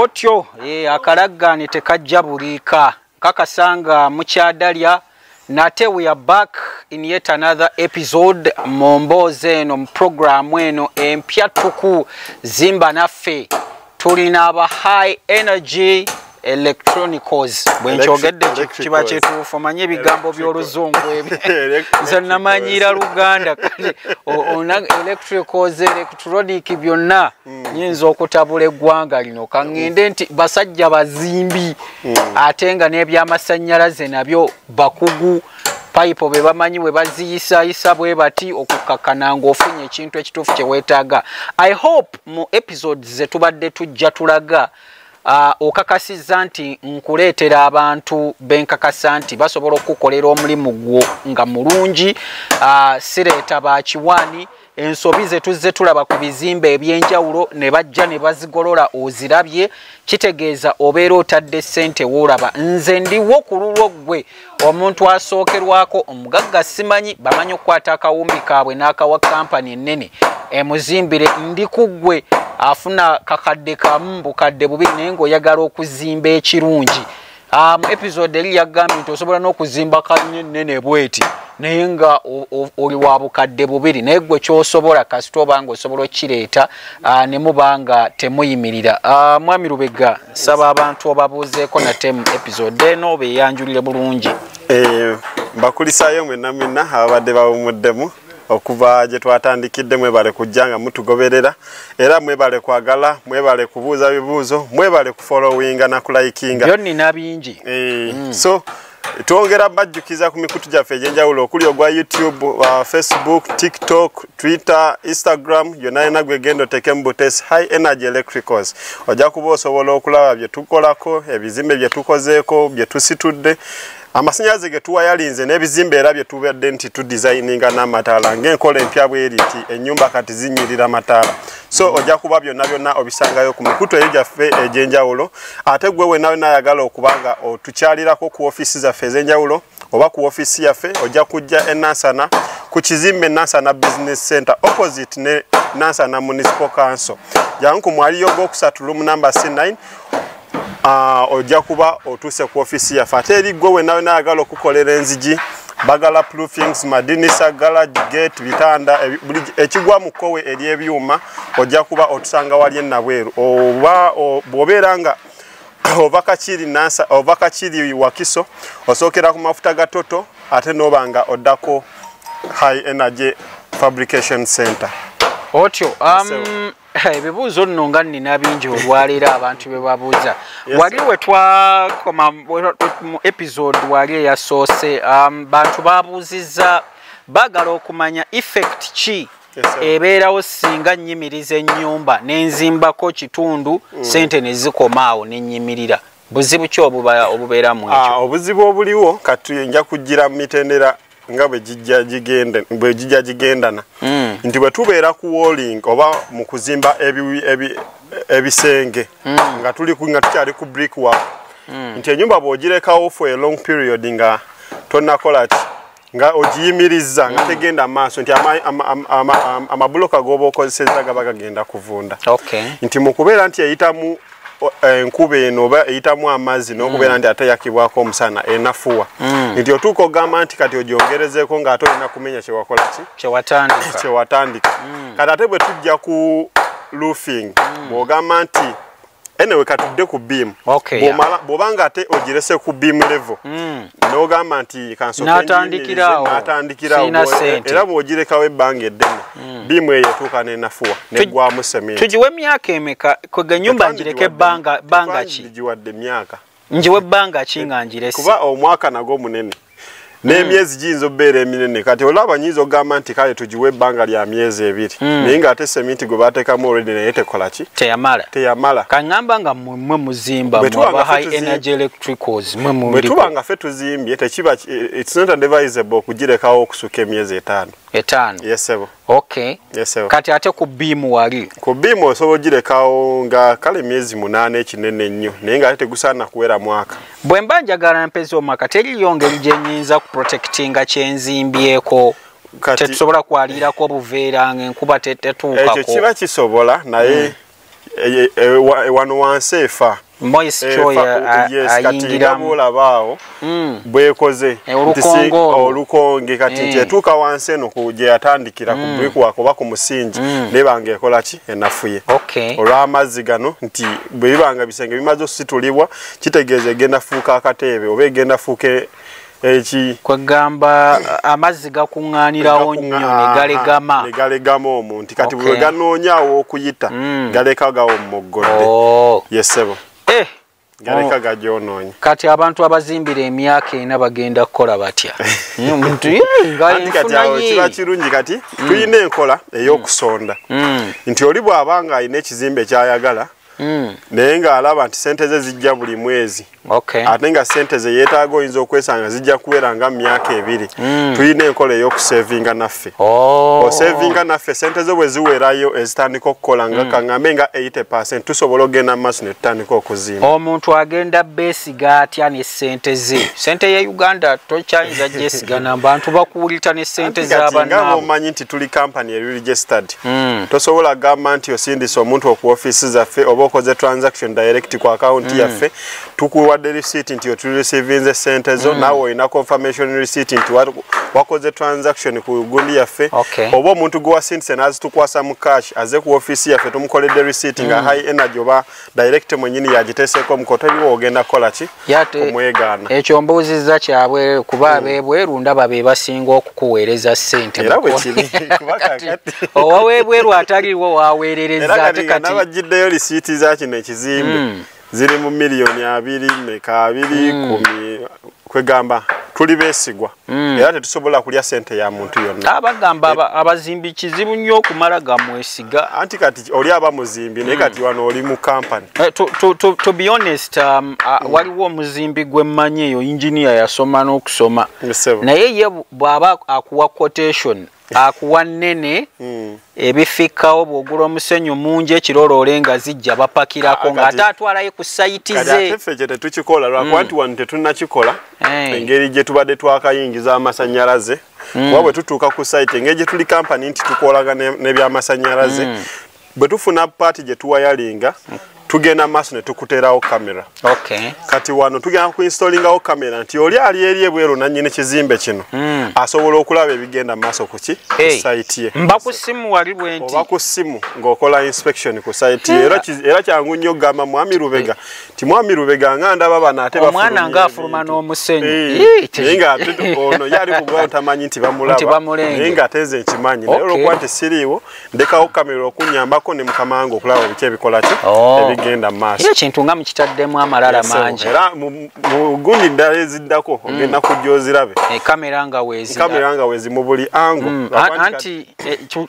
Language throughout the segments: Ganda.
Otyo akalaggaane tekajja buliika kakasanga mukyadalya nate we are back in yet another episode mu mboozi eno mu programu eno empya tuku Zimba Naffe tulina aba high energy electronicals bwenkyogedde kiba kyetuufu omanye ebigambo by'oluzungu ebyo nze namanyira Luganda kale electricals electronic byonna nyinza okutabula eggwanga lino kaŋŋende nti basajja bazimbi ate nga n'ebyamasannyalaze nabyo bakugu payipo be bamanyi we baziyisayisa bwe bati okukakkana ng'ofunye ekintu ekituufu kye weetaaga. I hope mu episodes ze tubadde tujja tulaga okakasizza nti nkuleetera abantu benkakasa nti basobola okukolera omulimu gwo nga mulungi, sireeta bakiwaani. Ensobi ze tuzze tulaba ku bizimbe ebyenjawulo ne bajja ne bazigolola ozirabye, kitegeeza obeera otadde ssente woolaba. Nze ndiwo ku lulwo ggwe omuntu asookerwako omugagga simanyi bamanyi okukwata akawumbi kaabwe n'akawa kampani ennene emuzimbire, ndi ku ggwe afuna kakadde kamu bukadde bubiri naye ng'oyagala okuzimba ekirungi. Mu episode eri yagambye nti osobola n'okuzimba kalina ennene bweti naye nga oli wa bukadde bubiri, naye gwe kyosobola kasita oba nga osobola okkireeta ne muba nga temuyimirira. Mwami Lubega, nsaba abantu obabuuzeeko nate mu episode eno beeyanjulire bulungi. Mbakulisaayo mwenna ababadde bawumuddemu okuva gye twatandikidde, mwebale kujja nga mutugoberera era mwebale kwagala, mwebale kubuuza bibuuzo, mwebale kufollowinga na kulayikinga. Byo nnina bingi. So twongera bajjukiza ku mikutu gyaffe egyenjawulo okuli ogwa YouTube, Facebook, TikTok, Twitter, Instagram, yonna yonna gwe genda oteekemu butesi high energy electricals. Ojja kuba osobola okulaba bye tukolako, ebizimbe bye tukozeeko, bye tusitudde, amasannyalaze ge tuwayalinze n'ebizimbe era bye tubadde nti tudesigninga n'amataala ng'enkola empya bweriti ennyumba kati zinyirira mataala. So ojja kuba byonna byonna obisangayo ku mikutu eyo gyaffe egyenjawulo. Ate gwe wenna wena ayagala okubanga otukyalirako ku ofiisi zaffe ez'enjawulo oba ku ofiisi yaffe, ojja kujja e Nansana ku kizimbe Nansana Business Center opposite ne Nansana Municipal Council. Jangu ku mwaliyo ogwokusatu room number C9. Ojja kuba otuuse ku ofiisi yaffe. Ate eri gwe wenna wena ayagala okukolera enzigi, bagala proofings, madinisa, garage gate, bitanda, ekigwa mu kkowe eri ebyuma, ojja kuba otusanga wali ennabweru. Oba bw'obeera nga ova Kakiri Wakiso, osookera ku mafuta ga Toto, ate n'oba nga oddako High Energy Fabrication Center. Otyo ebibuuzo nno nga nnina bingi olwaleero abantu be babuuza. Wali we twakoma mu episode wali eyasoose, bantu babuuzizza baagala okumanya effect ki ebeerawo singa nnyimiriza ennyumba n'enzimbako kitundu ssente ne zikomaawo ne nnyimirira. Buzibu ki obubeeramu ekyo? Obuzibu obuliwo kati nja kujjira mu mitendera nga bwe jijja jigendana. Nti bwe tubeera ku walling oba mu kuzimba ebisenge nga tukyali ku brick work, nti ennyumba bw'ogirekawo for a long period nga tonnakola ki nga ogiyimirizza nga tegenda maaso, nti amabuloka g'oba okozesezza gaba gagenda kuvunda. Nti mu kubeera nti eyitamu enkuba eno oba eyitamu amazzi n'okubeera nti ate yakibwako omusana enafuwa, nti otuuka ogamba nti kati ogiongerezeeko ng'ate olina kumenya kyewakola ki kyewatandika. Kati ate bwe tujja ku roofing bw'ogamba nti anyway katudde ku beam, bw'obanga ate ogirese ku beam level n'ogamba nti n'atandikirawo era bw'ogirekawo ebbanga eddene beam eyo etuuka n'enafuwa neggwamu sementi. Tugiwe emyaka emeka kwega ennyumba ngireke ebbanga ki? Giwadde emyaka, njiwe ebbanga ki nga ngirese? Kuba omwaka nagwo munene n'emyezi giyinza obbeera eminene. Kati olaba nyinza ogamba nti kale tugiwe ebbanga lya myezi 2 naye ng'ate sementi gwe baateekamu already naye tekola ki? Teyamala. Kaŋŋamba nga mmwe muzimba mwaba high energy electricals bwe tuba nga ffe tuzimbye tekiba it's not advisable okugirekawo okusuka emyezi 5. Yes sebo. Yes sebo. Kati ate ku biimu wali? Ku biimu osobola ogirekawo nga kale emyezi 8 ekinene nnyo naye ng'ate tegusaana kuwera mwaka. Bwe mba njagala mpezi omwaka teriyo ngeri gye nnyinza kuprotectinga kyenzimbyeko tetusobola kwalirako obuveera ng'enkuba tetuukako? Ekyo kiba kisobola naye wano wansi efa moisture ayingira olabaawo bwekoze olukonge kati nti etuuka wansi eno gye yatandikira ku brickwork oba ku musingi nebanga ekola ki enafuye olw'amazzi gano nti bwe bibanga bisenge bimaze okusitulibwa kitegeeza egenda fuuka akateebe oba egenda fuuka eki kwegamba amazzi gakuŋŋaanirawo nnyo ne galegama omuntu kati bwe ganoonyaawo okuyita galeka gawo mumuggodde yesebo galeka gajoonoonye kati abantu abazimbira emyaka ena bagenda kukola batya kati awo kiba kirungi kati tulina enkola ey'okusonda nti oli bw'aba nga alina ekizimbe kyayagala naye ng'alaba nti sente ze zijja buli mwezi ate nga sente ze yeetaaga oyinza okwesanga zijja kuwera nga mu myaka 2 tulina enkola ey'okusevinga naffe osevinga naffe sente zo bwe ziwerayo ezitandika okukola nga kaŋŋambe nga 80% tusobola okugenda mu maaso ne tutandika okuzimba omuntu agenda beesiga atya ne sente ze sente ya Uganda tokyayinza gyesigana bantu bakuwulita ne sente z'abannaabwe nga omanyi nti tuli kampani eri registered tosobola gamba nti osindisa omuntu oku ofiisi zaffe oba okoze transaction direct ku account yaffe tukuwadde receipt nti otureceivinze sente zo naawe olina confirmation receipt nti wakoze transaction ku gundi yaffe oba omuntu gwe wasindise n'azitukwasa mu cash aze ku ofiisi yaffe tumukoledde receipt nga high energy oba direct mwenyini yagiteeseeko mukotoliwo ogenda kukola ki omwegaana ekyo mbuuzizza kyabwe kuba abeebweru ndaba be basinga okukuweereza ssente era bwe kiri owaweebweru ataliwo waweerereza ate kati n'abagiddeyo receipt za kino ekizimbe ziri mu miliyoni 2 meka 2 kwegamba tuli beesigwa era tetusobola kulya sente ya muntu yonna abagamba abazimbi kizibu nnyo okumala gamwesiga anti kati oli aba muzimbi naye kati wano oli mu kampani to be honest waliwo omuzimbi gwe mmanyi eyo engineer yasoma n'okusoma naye ye bw'aba akuwa quotation akuwa nnene ebifikkawo bw'ogula omusenyu mungi ekiroloole nga zijja bapakirako ng'ate atwalayo ku sayiti ze ffe kye tetukikola lwakuba nti wano tetunnakikola engeri gye tubadde twakayingiza amasannyalaze kuba bwe tutuuka ku sayiti engeri gye tuli kampani nti tukolaga n'ebyamasannyalaze bwe tufuna paati gye tuwayalinga tugenda maaso ne tukuterawo kamera kati wano tugenda kuinstalingawo kamera nti oli ali eri ebweru nannyini ekizimbe kino asobola okulaba ebigenda maaso kuki ku sayiti ye mba ku ssimu wali bwe nti oba ku ssimu ng'okola inspection ku sayiti ye era kyangu nnyo okugamba mwami Lubega ti mwami Lubega nga ndaba bano ate omwana ng'afuluma n'omusenyu naye nga ono yali kugulawo tamanyi nti bamulaba naye nga ate nze nkimanyi naye olwokuba nti siriiwo ndekawo kamera okunyambako ne mukama wange okulaba biki ebikola ki genda maaso ye kintu nga mukitaddemu amalala mangi era mu gundi ddala eziddako ogenda kujja ozirabe kamera nga wezi mu buli ango anti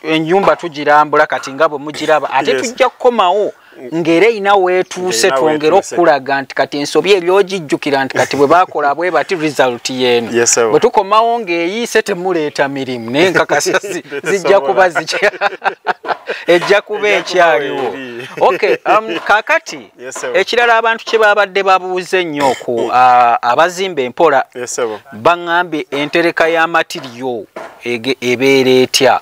ennyumba tugirambula kati nga bwe mugiraba ate tujja kukomawo ng'era erina weetuuse twongera okulaga nti kati ensobi eri ogijjukira nti kati bwe baakola bwe bati result yeeno bwe tukomawo ng'eyiise temuleeta mirimu naye nkakasa zijja kuba zikya ejja kuba ekyaliwo kakati ekirala abantu kye babadde babuuze ennyo ku abazimba empola baŋŋambye entereka y'amatiriyo ebeera etya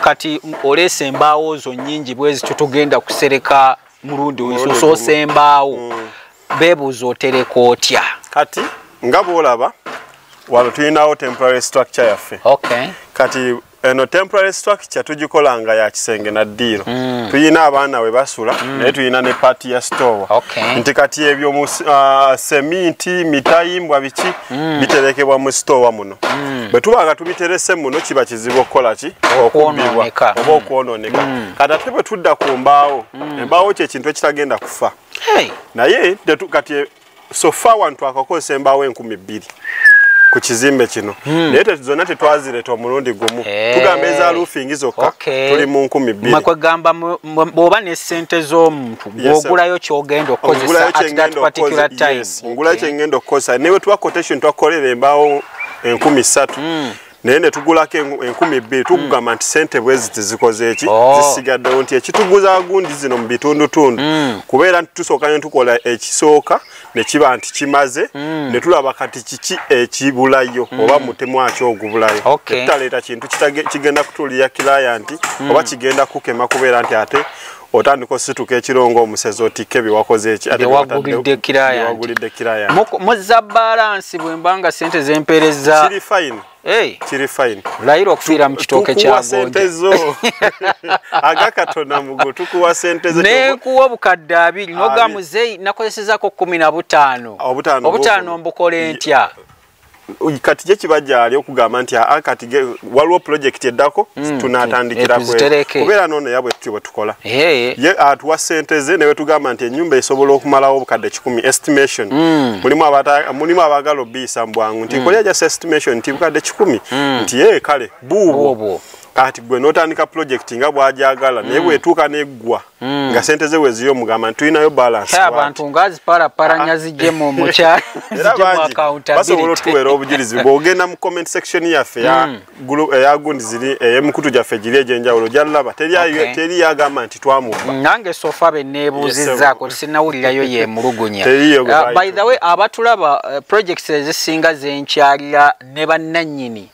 kati oleese embaawo zo nnyingi bwezi tutugenda kusereka mulundi oyisoosoosa embaawo beebuuza otereka otya kati nga bw'olaba wano tulinawo temporary structure yaffe kati eno temporary structure tugikolanga ya kisenge na ddiiro tuyina abaana we basula naye tuyina ne paati ya store nti kati ebyo seminti mitayimbwa biki biterekebwa mu store muno bwe tuba nga tubiterese muno kiba kizibu okukola ki okubbibwa oba okwonooneka kati ate bwe tudda ku mbaawo embaawo kyekintu ekitagenda kufa naye kati sofa wano twakakozesa embaawo 2,000 ku kizimbe kino naye zonna tetwazireeta omulundi gumu tugamba eza roofing zokka tuli mu 2,000 kwegamba bw'oba ne ssente z'omuntu gw'ogulayo ky'ogenda okukozesa at that particular time ngulayo kyengenda okukozesa naye we tuba quotation twakolera embaawo 3,000 naye ne tugulako 2,000 tugamba nti sente bwezi tizikoze eki zisigaddewo nti ekituguza gundi zino mu bitundutundu kubeera nti tusooka ne tukola ekisooka ne kiba nti kimaze ne tulaba kati kiki ekibulayo oba mutemu akyo ogubulayo tetutaleeta kintu kigenda kutuulira kilayanti oba kigenda kukema kubeera nti ate otandika situka ekirongo omusezi otike biwakoze eki wagulidde kiraya muzza balance bwembanga sente zempereza kiri fine kiri fine layiro okufiira mu kitooke kya sente zo agakatona mugo tukuwa sente zo ne kuwa obukadde 2 noga muzeyi nakozesezako 15 obutano mbukole ntya kati je kibajja okugamba nti akati waliwo project eddako tunatandikira kubeera nono yabwe tutyo tukola ye atuwa sente ze newe tugamba nti ennyumba esobola okumalawo obukadde 10 estimation mulimu abagala obisa mbwangu nti kolya just estimation nti bukadde 10 nti kale buubo ati gwe notandika project nga bwajagala naye bwetuuka neggwa nga sente ze weziyo mugamba tulinayo balance abantu ngazi para zijje mu mucha basobola otuweera obujulizi bw'ogenda mu comment section yaffe ya gundi ziri ey'emikutu gyaffe giri egyenjawulo gyalaba teri yagamba nti twamubba nange sofa benneebuuzizzaako sinawulirayo ye mulugunya by the way abatulaba projects ezisinga zenkyalira ne bannannyini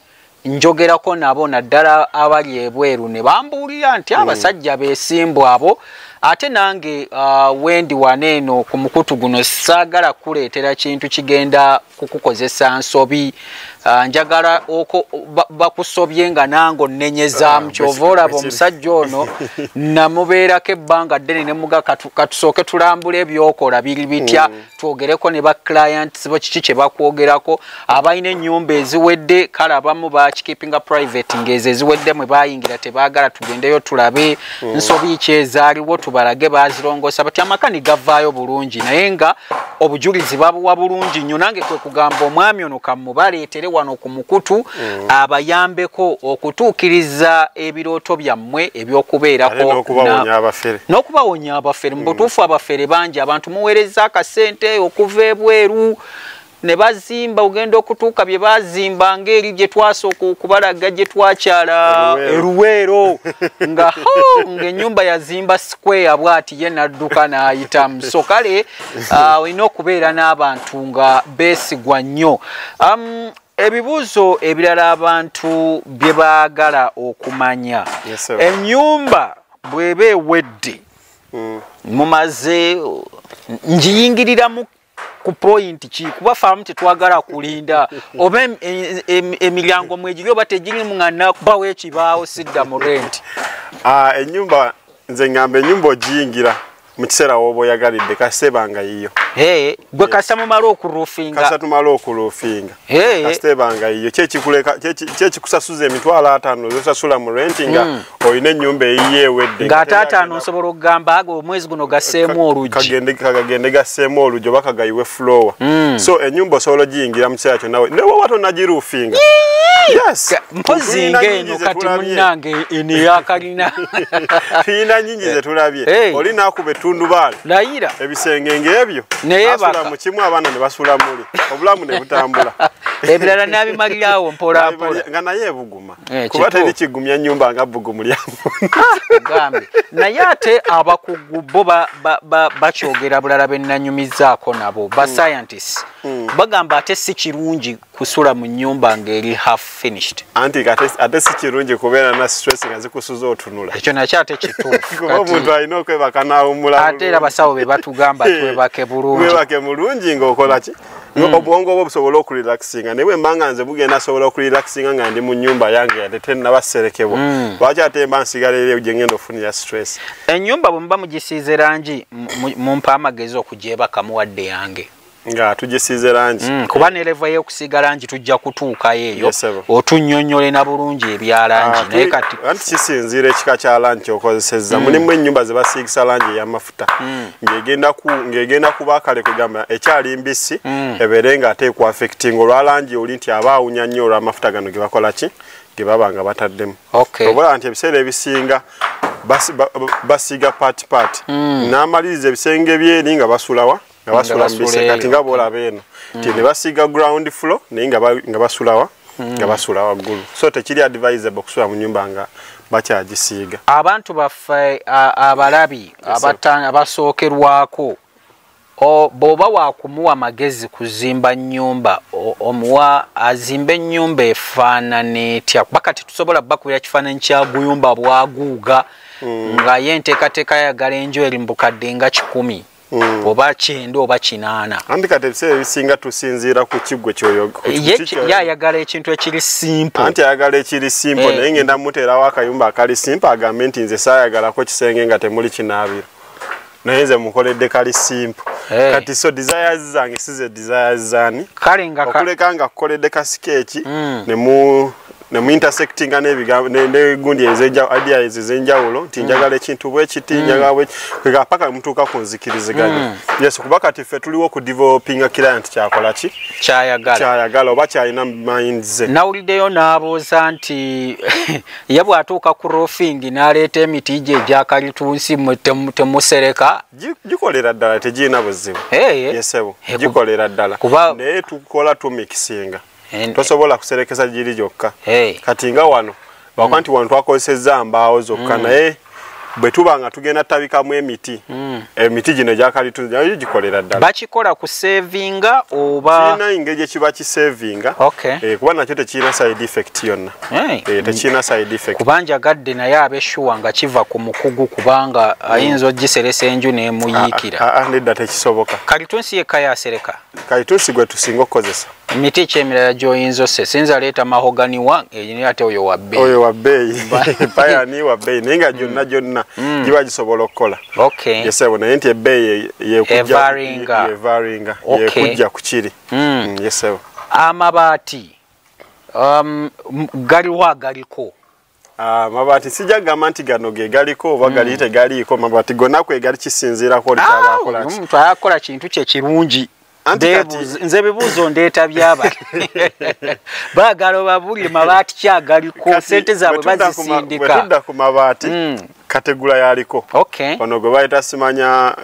njogerako nabo naddala abali ebweru ne bambuulira nti abasajja beesimbwa abo ate nange wendi waneeno ku mukutu guno saagala kuleetera kintu kigenda kukukozesa nsobi njagala bakusobye nga nango nnenyezaamu kyova olaba omusajja ono namubeerako ebbanga ddene ne muga katusooke tulambula ebyokola biri bitya twogereko ne ba clients bo kiki kye bakwogerako abalina ennyumba eziwedde kale abamu bakikeepinga private ng'ezo eziwedde mwe bayingira tebaagala tugendeyo tulabe nsobi ki ezaaliwo tubalage bazirongosa bati amakani gavaayo bulungi naye nga obujulizi babuwa bulungi nnyo nange kwe kugamba omwami ono kamubaleetere wano ku mukutu abayambeko okutuukiriza ebirooto byammwe ebyokubeerako n'okubawonya abafere mu butuufu abafere bangi abantu muweereza akasente okuva ebweru ne bazimba ogenda okutuuka bye bazimba ng'eri gye twasooka okubalaga gye twakyala eruweero ng'ennyumba yazimba square bw'ati ye n'adduka n'ayitamu so kale olina okubeera n'abantu nga beesigwa nnyo ebibuuzo ebirala abantu bye baagala okumanya ennyumba bw'eba ewedde mumaze njiyingiriramu ku point ki kuba faamu tetwagala kulinda oba emiryango mwegiri oba tegirimu ngana kubawo ekibaawo sidda mu rent ennyumba nze ngamba ennyumba ogiyingira mu kiseera woba oyagalidde kasebanga yiyo gwe kasa mumala okuruufinga kasa tumala okuruufinga kasebanga yiyo kyekikusasuza emitwalo 5 zosasula mu renti nga olina ennyumba eyiye ewedde ng'ate 5 nsobola okugamba ago omwezi guno gasseemu olugi kagende gasseemu olugi oba kagayiwe flowa so ennyumba osobola ogiyingira mu kiseera kyonna newoba tonagiruufinga mpozi ng'eno kati munnange eno eyakalina tuyina nnyingi zetulabye olina akuba ettundubaali layira ebisenge ng'ebyo asula mu kimu abaana ne basula muli obulamu ne butambula ebirala n'abimalirawo mpola nga naye ebuguma kuba teri kigumya nnyumba nga bugumu lyamugambe naye ate abakugu bo bakyogera bulala bennanyumizaako nabo ba scientists bagamba ate si kirungi kusula mu nnyumba ng'eri half finished anti ate si kirungi kubeera na stress nga zikusuza otunula ekyo nakyo ate kituufu kuba omuntu alina okwebaka n'awummula ate era basawo be batugamba twebake bulungi webake mulungi ng'okola ki obwongo obwo busobola okurelaxinga naye bwe mbanga nze bugenda asobola okurelaxinga nga ndi mu nnyumba yange yadde tennabaserekebwa lwaki ate mba nsigala eri gye ngenda ofunira stress ennyumba bwe muba mugisiize langi mumpa amagezi okugyebaka muwadde yange nga tugisiize langi kuba ne leva y'okusiiga langi tujja kutuukayo eyo otunnyonnyole na bulungi ebya langi naye kati anti kisinziira ekika kya langi kyokozesezza mulimu ennyumba ze basiigisa langi ey'amafuta ng'egenda kuba kale kugamba ekyali mbisi ebeere ng'ate ekuafectinga olwa langi oli nti aba awunya nnyo olw'amafuta gano ge bakola ki ge baba nga bataddemu obola nti ebiseera ebisinga basiiga paati n'amaliriza ebisenge byeri nga basulawa nga basula mbise kati nga boolaba eno nti ne basiiga ground floor naye nga basulawa nga basula waggulu so tekiri advisable okusula mu nnyumba nga bakyagisiiga abantu baffe abalabi abasookerwako bw'oba wakumuwa magezi kuzimba nnyumba omuwa azimbe ennyumba efaanana etya kuba kati tusobola bakubira kifaananyi kya guyumba bwaguuga nga ye enteekateeka yayagala enju eri mu bukadde nga 10 oba 9 oba 8 anti kati ebiseera ebisinga tusinziira ku kiggwe kyoyo yayagala ekintu ekiri simple anti ayagala ekiri simple naye ngenda muteerawo akayumba akali simple agambe nti nze saayagalako kisenge nga temuli kinaabiro naye nze mukoledde kali simple kati so desires zange si ze desires zaani okuleka nga kukoledde kasikeeki nemu intersectinga n'egundi ideas ez'enjawulo nti njagala ekintu bwe kiti njagala bwe kwega paka mutuuka ku nzikiriziganya yes kuba kati ffe tuliwo ku developinga client kyakola ki kyayagala oba kyalina mind ze nawuliddeyo n'abooza nti ye bw'atuuka ku roofing n'aleeta emiti gye egyakalitunsi temusereka gikolera ddala tegirina buzibu yesebo gikolera ddala naye tukola tumikisinga tosobola kuserekesa giri gyokka kati nga wano bakuba nti wano twakozesezza mbaawo zokka naye bwe tuba nga tugenda tabikamu emiti gino egyakalitunzi nayo gikolera ddala bakikola ku savinga oba kirina engeri gye kiba kisavinga kuba nakyo tekirina side effect yonna tekirina side effect kuba njagadde naye abeshuwa nga kiva ku mukugu kubanga ayinza ogiseresa enju nemuyiikira nedda tekisoboka kalitunsi yekka yasereka kalitunsi gwe tusinga okukozesa miti kyemirala gyoyinza ose sinza leeta mahogani wange ate oyo wa bbeeyi payani wa bbeeyi naye nga gyonna giba gisobola okukola yesebo naye nti ebbeeyi yevaringa yekujja ku kiri yesebo amabaati galiwo agaliko amabaati sijja kugamba nti gano ge galiko oba gali tegaliiko amabaati gonna kwegali kisinziirako oli kyabakola ki omuntu ayakola kintu kye kirungi nze bibuuzo ndeeta byaba baagala obabulire mabaati kyagaliko sente zaabwe bazisindika bwe tudda ku mabaati kategula yaliko ono gwe bayita simanya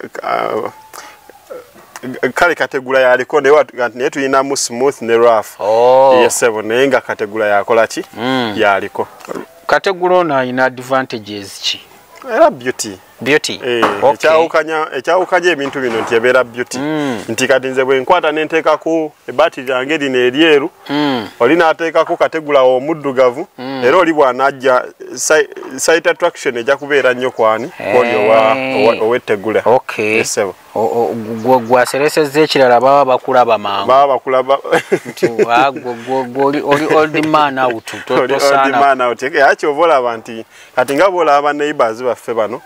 kale kategula yaliko naye tulinamu smooth ne rough yesebo naye nga kategula yakola ki yaliko kategula ono alina advantages ki era beauty ekyawukanya ebintu bino nti ebeera beauty nti kati nze bwe nkwata nenteekako ebaati lyange lino eryeru oli n'ateekako kategula omuddugavu era oli bw'anajja site attraction ejja kubeera nnyo kwani oli owettegula esebo gwaseresezza ekirala baba bakulaba mangu nti oli old man out tosaana kyova olaba nti kati nga bwolaba neighbors baffe bano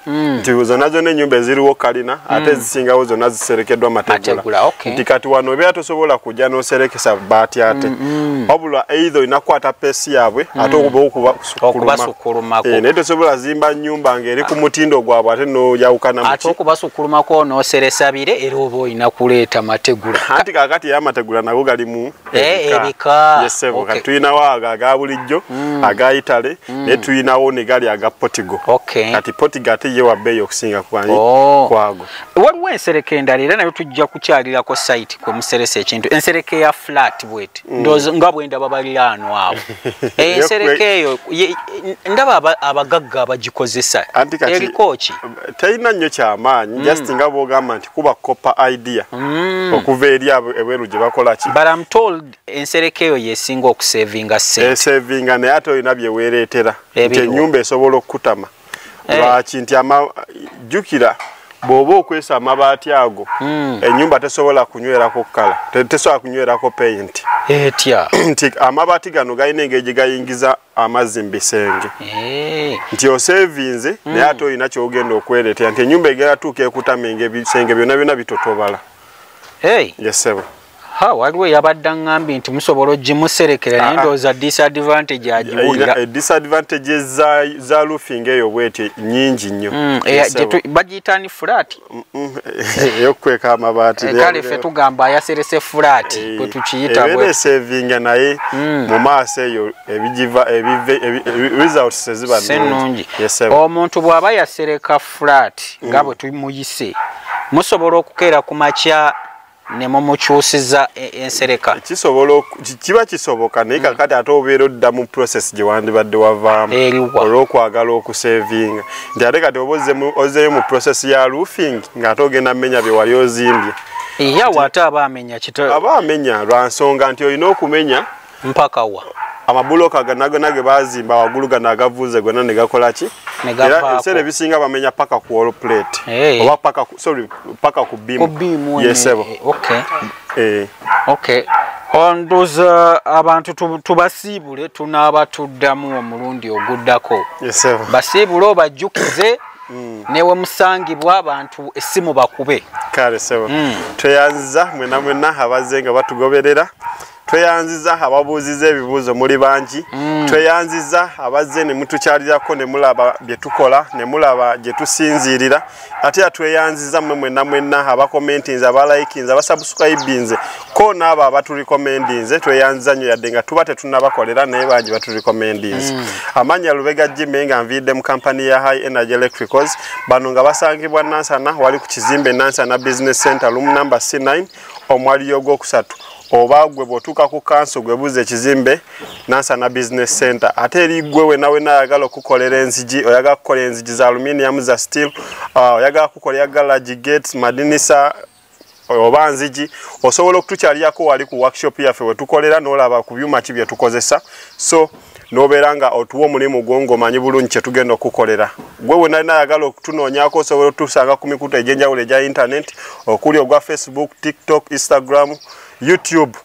nti zonna ennyumba eziriwo kalina ate ezisingawo zonna ziserekeddwa mategula nti kati wano obeera tosobola kujja n'oserekesa baati ate wabula either olina kukwata peesi yaabwe ate okubasukkulumako naye tosobola zimba nnyumba ng'eri ku mutindo gwabwe ate n'oyawukana ate okubasukkulumako n'oseresa bire era oba olina kuleeta mategula anti kakati era amategula nago galimu ebika yesebo kati tulinawo ago aga bulijjo aga itale naye tulinawo ne gali aga potigo kati potigo ate ye wabbeeyi okusinga kwago waliwo ensereka endala era nayo tujja kukyalirako site kwe museresa ekintu ensereka eya flat bweti ndowooza nga bwe ndaba baliraano awo ensereka eyo ndaba abagagga abagikozesa eriko ki terina nnyo kyamaanyi just nga bw'ogamba nti kuba copper idea okuva eri ebweru gye bakola ki but I'm told ensereka eyo yesinga okusavinga sente esavinga naye ate olina bye weereetera nti ennyumba esobola okukutama lwaki nti jjukira bw'oba okwesa amabaati ago ennyumba tesobola kunywerako kala tesobola kunywerako paint etya nti amabaati gano galina engeri gye gayingiza amazzi mu bisenge nti osevinze naye ate olina kyogenda okwereetera nti ennyumba egera tuuka ekutamenga ebisenge byonna byonna bitotobala yesebo waliwo yabadde aŋŋambye nti musobola ogimuserekera naye ndowooza disadvantage agiwulira disadvantage za roofing eyo bwetyo nnyingi nnyo bagiyitaani flat eyokukweka amabaati kale ffe tugamba ayaserese flat bwe tukiyita ebeera esavinga naye mu maaso eyo results eziba nnungi omuntu bw'aba yasereka flat nga bwe tumuyise musobola okukeera ku makya ne mumukyusiza ensereka kiba kisoboka naye kakati ate obeera odda mu process gye wandibadde wavaamu olw'okwagala okusevinga nti ate kati oba ozzeeyo mu process ya roofing ng'ate ogenda mmenya bye wali ozimbye iya wata abamenya kito abamenya lwa nsonga nti olina okumenya mpaka wa amabuloka nage bazimba waggulu gano agavuze gonna ne gakola ki era ebiseera ebisinga bamenya paka ku wall plate oba paka ku bimu yesebo okay ondoza abantu tubasiibule tunaaba tuddamu omulundi oguddako basiibule obajjukize newe musangibwa abantu essimu bakube kale sebo tweyanziza mwena abaze nga batugoberera tweyanziza ababuuziza ebibuuzo muli bangi tweyanziza abazze ne mutukyalirako ne mulaba bye tukola ne mulaba gye tusinziirira ate tweyanziza mwena abakomentinze abalikinze abasubscribinze ko n'abo abaturikomendinze tweyanziza nnyo yadde nga tuba tetunnabakolera naye bangi baturikomendinze amanya Lubega Jimmy nga nviidde mu kampani ya High Energy Electricals bano nga basangibwa Nansana wali ku kizimbe Nansana Business Center room number C9 omwaliyo ogwokusatu oba gwe bwotuuka ku kanso gwe buze ekizimbe Nansana Business Center ate eri gwe wena ayagala okukolera enzigi oyagala kukola enzigi za aluminium za steel oyagala kukolera garage gates madinisa oba nzigi osobola okutukyaliyako wali ku workshop yaffe wetukolera n'olaba ku byuma ki bye tukozesa so nobeera nga otuwa omulimu gwo ng'omanyi bulungi kye tugenda okukolera gwe wena ayagala okutunoonyako osobola otusanga ku mikutu egy'enjawulo egya internet okuli ogwa Facebook, TikTok, Instagram, YouTube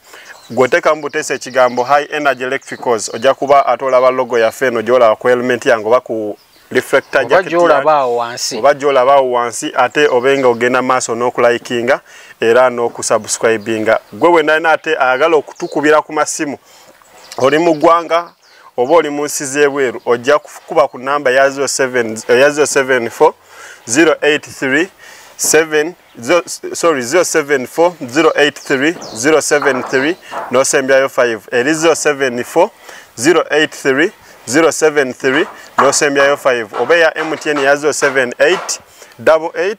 gwoteka mbutese ekigambo High Energy Electricals ojja kuba atolaba logo yaffe eno gyolaba ku element yange oba ku reflector jacket oba gyolabaawo wansi ate obenga ogenda maaso n'okulikinga era n'okusubscribinga gwe wena ate ayagala okutukubira ku masimu oli mu ggwanga oba oli mu nsi z'ebweru ojja kukuba ku namba ya 074 083 074 083 073 n'osembyayo 5 eri 074 083 073 n'osembyayo 5 oba ya MTN ya 078 88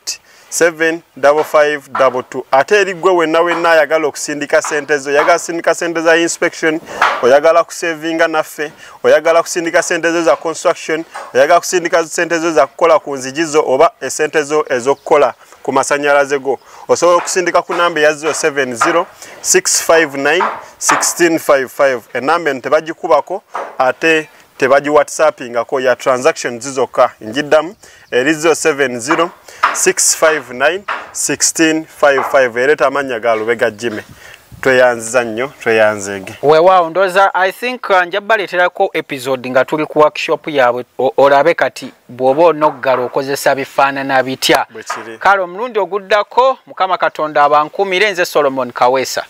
75522 ate eri gwe wena ayagala okusindika sente zo oyagala kusindika sente za inspection oyagala kusevinga Naffe oyagala kusindika sente zo za construction oyagala kusindika sente zo za kukola ku nzigi zo oba esente zo ez'okukola ku masanyalaze go osobola okusindika ku namba ya 070 659 1655 enamba tebagikubako ate tebaji whatsappingako ya transaction zizokka njiddamu eri 070 659 1655 ereta amanya ga Lubega Jimmy tweyanziza nnyo tweyanzege weewaawo ndoza I think njabaleeterako episode nga tuli ku workshop yaabwe olabe kati bw'oba onoggala okozesa bifaanana bitya kale omulundi oguddako Mukama Katonda abankumire nze Solomon Kaweesa